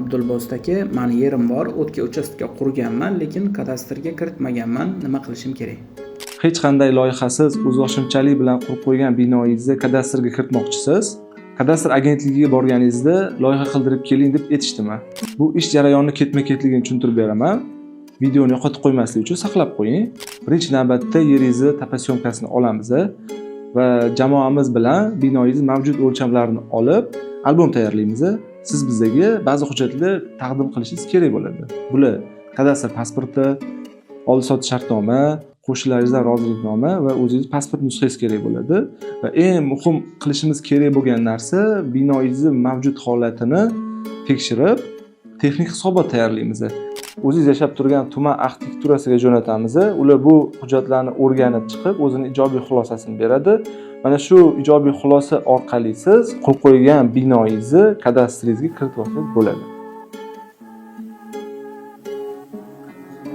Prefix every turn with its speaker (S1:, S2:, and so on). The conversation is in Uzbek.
S1: Abdulbosit aka, mani yerim bor, o'tga uchastka qurganman, lekin kadastrga kiritmaganman. Nima qilishim kerak?
S2: Hech qanday loyihasiz o'zboshimchalik bilan qurib qo'ygan binoyingizni kadastrga kiritmoqchisiz. Kadastr agentligiga borganingizda loyiha qildirib keling deb aytishdimi? Bu ish jarayoni ketma-ketligini tushuntirib beraman. Videoni yo'qotib qo'ymaslik uchun saqlab qo'ying. Birinchi navbatda yeringizni tapasyomkasini olamiz va jamoamiz bilan binoyingiz mavjud o'lchamlarini olib, albom tayyorlaymiz. Siz bizga ba'zi hujjatlar taqdim qilishingiz kerak bo'ladi. Bular kadastr pasporti, oldi-sotdi shartnoma, qo'shnilaringizdan roziliknoma va o'zingiz pasport nusxangiz kerak bo'ladi. Va eng muhim qilishimiz kerak bo'lgan narsa binoyingizni mavjud holatini tekshirib, texnik hisobot tayyorlaymiz. O'zingiz yashab turgan tuman arxitekturasiga jo'natamiz. Ular bu hujjatlarni o'rganib chiqib, o'zining ijobiy xulosasini beradi. Mana shu ijobiy xulosa orqali siz qurib qo'ygan binoyingizni kadastringizga kiritib olsangiz bo'ladi.